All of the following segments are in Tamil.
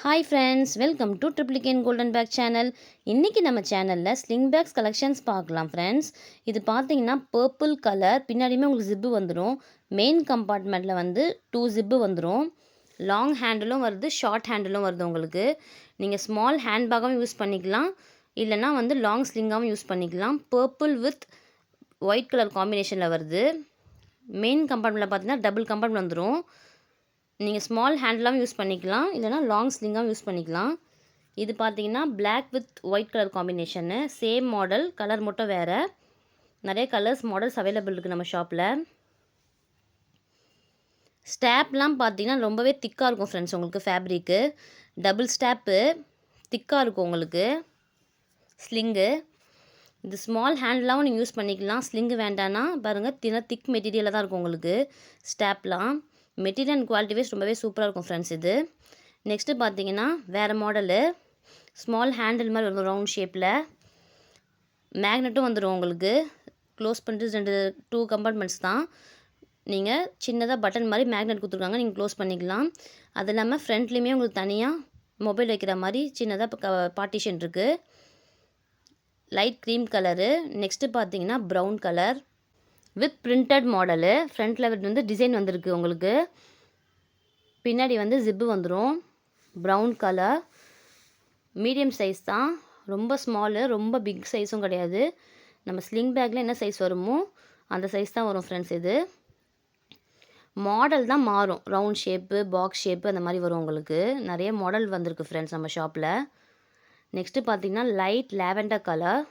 Hi friends, welcome to Triplicane golden bag channel. இன்றைக்கி நம்ம சேனலில் ஸ்லிங் பேக்ஸ் கலெக்ஷன்ஸ் பார்க்கலாம் ஃப்ரெண்ட்ஸ். இது பார்த்தீங்கன்னா பர்பிள் கலர், பின்னாடியுமே உங்களுக்கு ஜிப்பு வந்துடும். மெயின் கம்பார்ட்மெண்ட்டில் வந்து 2 ஜிப்பு வந்துடும். லாங் ஹேண்டிலும் வருது, ஷார்ட் ஹேண்டிலும் வருது. உங்களுக்கு நீங்கள் ஸ்மால் ஹேண்ட்பேக்காகவும் யூஸ் பண்ணிக்கலாம், இல்லைனா வந்து லாங் ஸ்லிங்காகவும் யூஸ் பண்ணிக்கலாம். பர்பிள் வித் ஒயிட் கலர் காம்பினேஷனில் வருது. மெயின் கம்பார்ட்மெண்ட்டில் பார்த்தீங்கன்னா டபுள் கம்பார்ட்மெண்ட் வந்துடும். நீங்கள் ஸ்மால் ஹேண்ட்லாம் யூஸ் பண்ணிக்கலாம், இல்லைனா லாங் ஸ்லிங்காகவும் யூஸ் பண்ணிக்கலாம். இது பார்த்தீங்கன்னா black with white colour combination, same model, colour மட்டும் வேறு. நிறைய கலர்ஸ் மாடல்ஸ் அவைலபிள் இருக்குது நம்ம ஷாப்பில். ஸ்டாப்லாம் பார்த்தீங்கன்னா ரொம்பவே திக்காக இருக்கும் ஃப்ரெண்ட்ஸ். உங்களுக்கு ஃபேப்ரிக்கு டபுள் ஸ்டாப்பு திக்காக இருக்கும் உங்களுக்கு. ஸ்லிங்கு இது ஸ்மால் ஹேண்ட்லாகவும் நீங்கள் யூஸ் பண்ணிக்கலாம். ஸ்லிங்கு வேண்டான்னா பாருங்கள், திக் மெட்டீரியலாக தான் இருக்கும் உங்களுக்கு ஸ்டாப்லாம். மெட்டீரியல் அண்ட் குவாலிட்டி வைஸ் ரொம்பவே சூப்பராக இருக்கும் ஃப்ரெண்ட்ஸ். இது நெக்ஸ்ட்டு பார்த்தீங்கன்னா வேறு மாடலு, ஸ்மால் ஹேண்டில் மாதிரி வரும் ரவுண்ட் ஷேப்பில். மேக்னெட்டும் வந்துடும் உங்களுக்கு. க்ளோஸ் பண்ணிட்டு 2 கம்பார்ட்மெண்ட்ஸ் தான். நீங்கள் சின்னதாக பட்டன் மாதிரி மேக்னெட் கொடுத்துருக்காங்க, நீங்கள் க்ளோஸ் பண்ணிக்கலாம். அது இல்லாமல் ஃப்ரண்ட்லேயுமே உங்களுக்கு தனியாக மொபைல் வைக்கிற மாதிரி சின்னதாக பார்ட்டிஷன் இருக்குது. Light cream colour. நெக்ஸ்ட்டு பார்த்தீங்கன்னா brown colour with printed model. ஃப்ரண்ட்டில் வந்து டிசைன் வந்திருக்கு உங்களுக்கு. பின்னாடி வந்து ஜிப்பு வந்துடும். ப்ரௌன் கலர், மீடியம் சைஸ் தான், ரொம்ப ஸ்மாலு, ரொம்ப பிக் சைஸும் கிடையாது. நம்ம ஸ்லிங் பேக்கில் என்ன சைஸ் வருமோ அந்த சைஸ் தான் வரும் ஃப்ரெண்ட்ஸ். இது மாடல் தான் மாறும், ரவுண்ட் ஷேப்பு, பாக்ஸ் ஷேப்பு அந்த மாதிரி வரும் உங்களுக்கு. நிறைய மாடல் வந்திருக்கு ஃப்ரெண்ட்ஸ் நம்ம ஷாப்பில். நெக்ஸ்ட்டு பார்த்தீங்கன்னா லைட் லாவெண்டர் கலர்.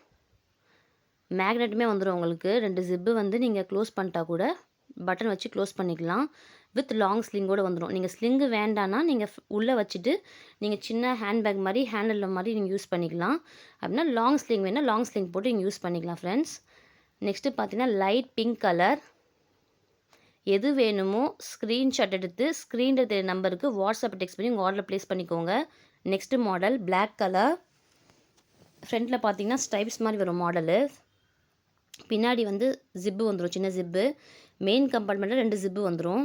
மேக்னெட்டுமே வந்துடும் உங்களுக்கு. 2 ஜிப்பு வந்து நீங்கள் க்ளோஸ் பண்ணிட்டா கூட பட்டன் வச்சு க்ளோஸ் பண்ணிக்கலாம். வித் லாங் ஸ்லிங்கோடு வந்துடும். நீங்கள் ஸ்லிங்கு வேண்டான்னா நீங்கள் உள்ளே வச்சுட்டு நீங்கள் சின்ன ஹேண்ட்பேக் மாதிரி ஹேண்டில் மாதிரி நீங்கள் யூஸ் பண்ணிக்கலாம். அப்படின்னா லாங் ஸ்லிங் வேணால் லாங் ஸ்லிங் போட்டு நீங்கள் யூஸ் பண்ணிக்கலாம் ஃப்ரெண்ட்ஸ். நெக்ஸ்ட்டு பார்த்தீங்கன்னா லைட் பிங்க் கலர். எது வேணுமோ ஸ்க்ரீன்ஷாட் எடுத்து ஸ்க்ரீனில் தெரிய நம்பருக்கு வாட்ஸ்அப் டெக்ஸ்ட் பண்ணி உங்கள் ஆர்டரில் ப்ளேஸ் பண்ணிக்கோங்க. Next model black colour. ஃப்ரண்ட்டில் பார்த்தீங்கன்னா ஸ்ட்ரைப்ஸ் மாதிரி வரும் மாடலு. பின்னாடி வந்து ஜிப்பு வந்துடும், சின்ன ஜிப்பு. மெயின் கம்பார்ட்மெண்ட்டில் 2 ஜிப்பு வந்துடும்.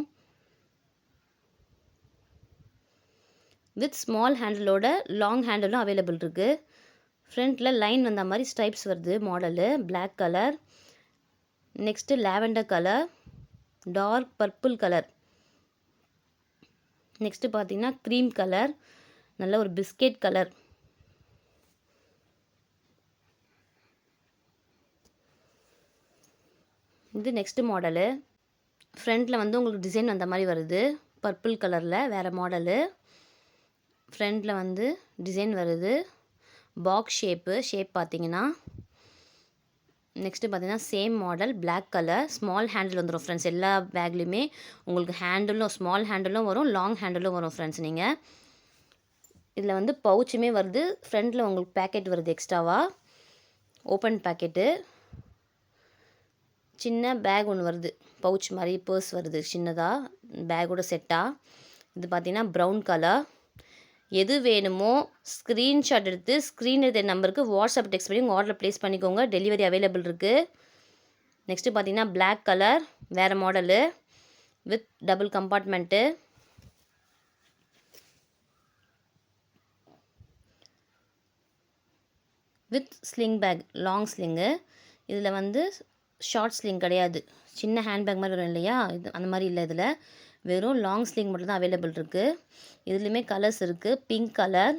வித் ஸ்மால் ஹேண்டிலோட லாங் ஹேண்டிலும் அவைலபிள் இருக்குது. ஃப்ரண்ட்டில் லைன் வந்த மாதிரி ஸ்ட்ரைப்ஸ் வருது model. Black colour. Next lavender colour, dark purple colour. Next பார்த்தீங்கன்னா க்ரீம் கலர், நல்ல ஒரு பிஸ்கெட் கலர். இது நெக்ஸ்ட்டு மாடலு. ஃப்ரண்ட்டில் வந்து உங்களுக்கு டிசைன் வந்த மாதிரி வருது, பர்பிள் கலரில், வேறு மாடலு. ஃப்ரண்ட்டில் வந்து டிசைன் வருது, பாக்ஸ் ஷேப் பார்த்தீங்கன்னா. நெக்ஸ்ட்டு பார்த்தீங்கன்னா same model, black colour, small handle வந்துடும் ஃப்ரெண்ட்ஸ். எல்லா பேக்லேயுமே உங்களுக்கு ஹேண்டிலும் ஸ்மால் ஹேண்டிலும் வரும், லாங் ஹேண்டிலும் வரும் ஃப்ரெண்ட்ஸ். நீங்கள் இதில் வந்து பவுச்சுமே வருது. ஃப்ரண்ட்டில் உங்களுக்கு பேக்கெட் வருது எக்ஸ்ட்ராவாக, ஓப்பன் பேக்கெட்டு. சின்ன பேக் ஒன்று வருது, பவுச் மாதிரி பர்ஸ் வருது சின்னதாக, பேக்கோட செட்டாக. இது பார்த்திங்கன்னா ப்ரௌன் கலர். எது வேணுமோ ஸ்க்ரீன்ஷாட் எடுத்து ஸ்க்ரீன் எடுத்த நம்பருக்கு வாட்ஸ்அப் டெக்ஸ்ட் பண்ணி உங்கள் ஆர்டர் ப்ளேஸ் பண்ணிக்கோங்க. டெலிவரி அவைலபிள் இருக்குது. நெக்ஸ்ட்டு பார்த்திங்கன்னா பிளாக் கலர், வேறு model, with double compartment. With sling bag, long sling. இதில் வந்து ஷார்ட் ஸ்லிங் கிடையாது, சின்ன ஹேண்ட்பேக் மாதிரி வரும் இல்லையா, இது அந்த மாதிரி இல்லை. இதில் வெறும் லாங் ஸ்லிங் மட்டும் தான் அவைலபிள் இருக்குது. இதுலேயுமே கலர்ஸ் இருக்குது. பிங்க் கலர்,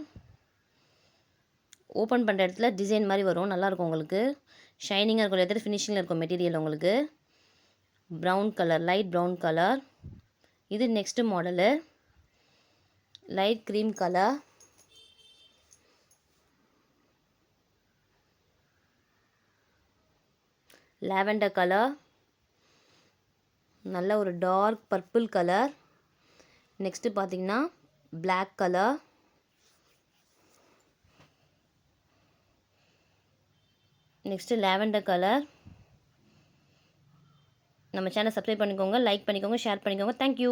ஓப்பன் பண்ணுற இடத்துல டிசைன் மாதிரி வரும், நல்லாயிருக்கும் உங்களுக்கு. ஷைனிங்காக இருக்கும், எதாவது ஃபினிஷிங்கில் இருக்கும் மெட்டீரியல் உங்களுக்கு. Brown colour, light brown colour. இது next model, light cream colour. Lavender colour, நல்ல ஒரு டார்க் பர்பிள் கலர். நெக்ஸ்ட்டு பார்த்தீங்கன்னா black colour. Next lavender colour. நம்ம சேனல் சப்ஸ்கிரைப் பண்ணிக்கோங்க, லைக் பண்ணிக்கோங்க, ஷேர் பண்ணிக்கோங்க. தேங்க்யூ.